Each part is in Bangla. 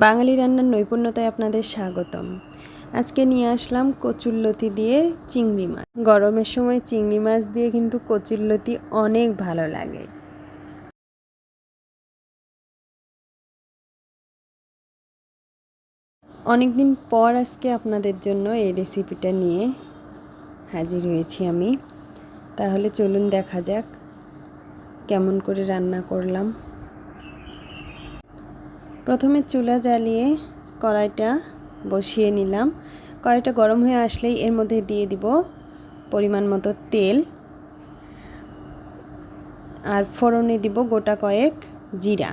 বাঙালি রান্নার নৈপুণ্যতায় আপনাদের স্বাগতম। আজকে নিয়ে আসলাম কচুরলতি দিয়ে চিংড়ি মাছ। গরমের সময় চিংড়ি মাছ দিয়ে কিন্তু কচুরলতি অনেক ভালো লাগে। অনেকদিন পর আজকে আপনাদের জন্য এই রেসিপিটা নিয়ে হাজির হয়েছি আমি। তাহলে চলুন দেখা যাক কেমন করে রান্না করলাম। প্রথমে চুলা জ্বালিয়ে কড়াইটা বসিয়ে নিলাম। কড়াইটা গরম হয়ে আসলেই এর মধ্যে দিয়ে দিব পরিমাণ মতো তেল, আর ফোড়নে দিব গোটা কয়েক জিরা।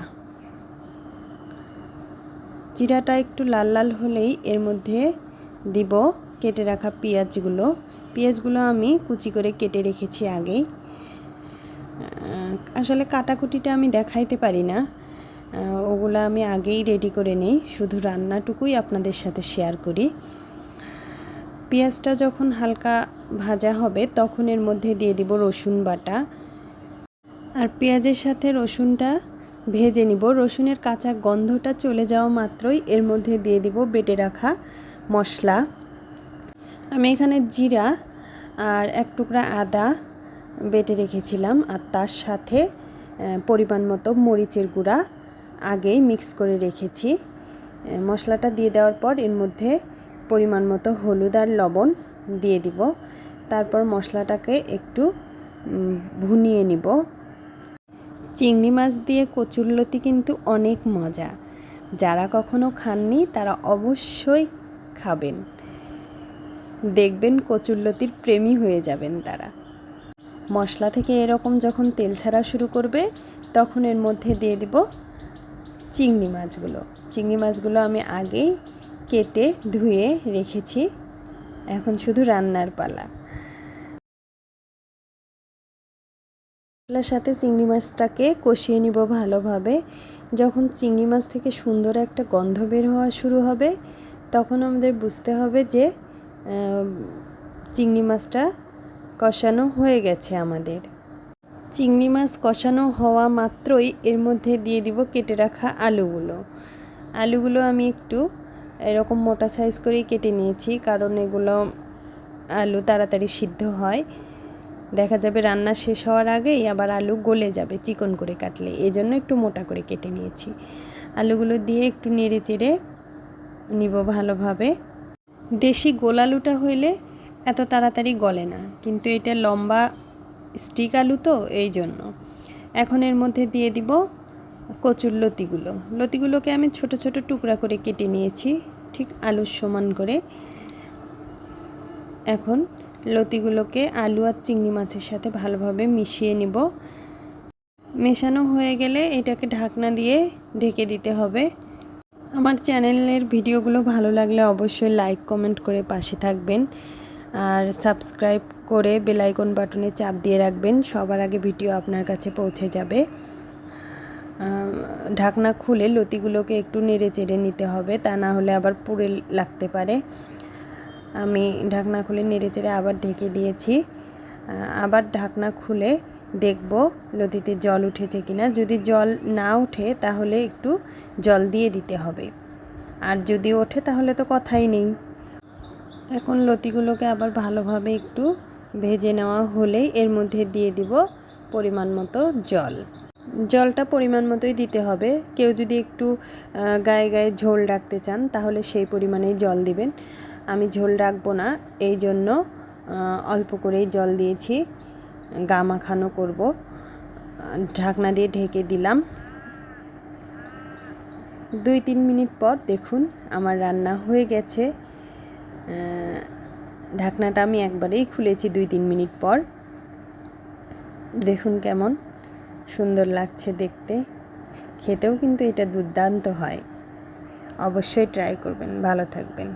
জিরাটা একটু লাল লাল হলেই এর মধ্যে দিব কেটে রাখা পেঁয়াজগুলো আমি কুচি করে কেটে রেখেছি আগেই। আসলে কাটাকুটিটা আমি দেখাইতে পারি না, ওগুলো আমি আগেই রেডি করে নিই, শুধু রান্নাটুকুই আপনাদের সাথে শেয়ার করি। পেঁয়াজটা যখন হালকা ভাজা হবে তখন এর মধ্যে দিয়ে দিব রসুন বাটা, আর পেঁয়াজের সাথে রসুনটা ভেজে নিব। রসুনের কাঁচা গন্ধটা চলে যাওয়া মাত্রই এর মধ্যে দিয়ে দিব বেটে রাখা মশলা। আমি এখানে জিরা আর এক টুকরা আদা বেটে রেখেছিলাম, আর তার সাথে পরিমাণ মতো মরিচের গুঁড়া আগেই মিক্স করে রেখেছি। মশলাটা দিয়ে দেওয়ার পর এর মধ্যে পরিমাণ মতো হলুদ আর লবণ দিয়ে দিব। তারপর মশলাটাকে একটু ভুনিয়ে নিব। চিংড়ি মাছ দিয়ে কচুরলতি কিন্তু অনেক মজা। যারা কখনো খাননি তারা অবশ্যই খাবেন, দেখবেন কচুরলতির প্রেমী হয়ে যাবেন তারা। মশলা থেকে এরকম যখন তেল ছাড়া শুরু করবে তখন এর মধ্যে দিয়ে দিব চিংড়ি মাছগুলো আমি আগেই কেটে ধুয়ে রেখেছি। এখন শুধু রান্নার পালা। মশলার সাথে চিংড়ি মাছটাকে কষিয়ে নিব ভালোভাবে। যখন চিংড়ি মাছ থেকে সুন্দর একটা গন্ধ বের হওয়া শুরু হবে তখন আমাদের বুঝতে হবে যে চিংড়ি মাছটা কষানো হয়ে গেছে আমাদের। চিংড়ি মাছ কষানো হওয়া মাত্রই এর মধ্যে দিয়ে দিব কেটে রাখা আলুগুলো আমি একটু এরকম মোটা সাইজ করেই কেটে নিয়েছি, কারণ এগুলো আলু তাড়াতাড়ি সিদ্ধ হয়। দেখা যাবে রান্না শেষ হওয়ার আগেই আবার আলু গলে যাবে চিকন করে কাটলে, এই জন্য একটু মোটা করে কেটে নিয়েছি। আলুগুলো দিয়ে একটু নেড়ে চেড়ে নিব ভালোভাবে। দেশি গোল আলুটা হইলে এত তাড়াতাড়ি গলে না, কিন্তু এটা লম্বা স্টিক আলু তো এই জন্য। এখন এর মধ্যে দিয়ে দিব লতিগুলোকে আমি ছোট ছোট টুকরা করে কেটে নিয়েছি, ঠিক আলুর সমান করে। এখন লতিগুলোকে আলু আর চিংড়ি মাছের সাথে ভালোভাবে মিশিয়ে নিব। মেশানো হয়ে গেলে এটাকে ঢাকনা দিয়ে ঢেকে দিতে হবে। আমার চ্যানেলের ভিডিওগুলো ভালো লাগলে অবশ্যই লাইক কমেন্ট করে পাশে থাকবেন, আর সাবস্ক্রাইব করে বেল আইকন বাটনে চাপ দিয়ে রাখবেন, সবার আগে ভিডিও আপনার কাছে পৌঁছে যাবে। ঢাকনা খুলে লতিগুলোকে একটু নেড়ে চেড়ে নিতে হবে, তা না হলে আবার পুড়ে লাগতে পারে। আমি ঢাকনা খুলে নেড়ে চেড়ে আবার ঢেকে দিয়েছি। আবার ঢাকনা খুলে দেখব লতিতে জল উঠেছে কিনা। যদি জল না ওঠে তাহলে একটু জল দিয়ে দিতে হবে, আর যদি ওঠে তাহলে তো কথাই নেই। এখন লতিগুলোকে আবার ভালোভাবে একটু ভেজে নেওয়া হলেই এর মধ্যে দিয়ে দিব পরিমাণ মতো জলটা পরিমাণ মতোই দিতে হবে। কেউ যদি একটু গায়ে গায়ে ঝোল রাখতে চান তাহলে সেই পরিমাণেই জল দিবেন। আমি ঝোল রাখবো না, এই জন্য অল্প করেই জল দিয়েছি, গা মাখানো করব। ঢাকনা দিয়ে ঢেকে দিলাম। 2-3 মিনিট পর দেখুন আমার রান্না হয়ে গেছে। ঢাকনাটা আমি একবারেই খুলেছি 2-3 মিনিট পর। দেখুন কেমন সুন্দর লাগছে দেখতে, খেতেও কিন্তু এটা দুর্দান্ত হয়। অবশ্যই ট্রাই করবেন। ভালো থাকবেন।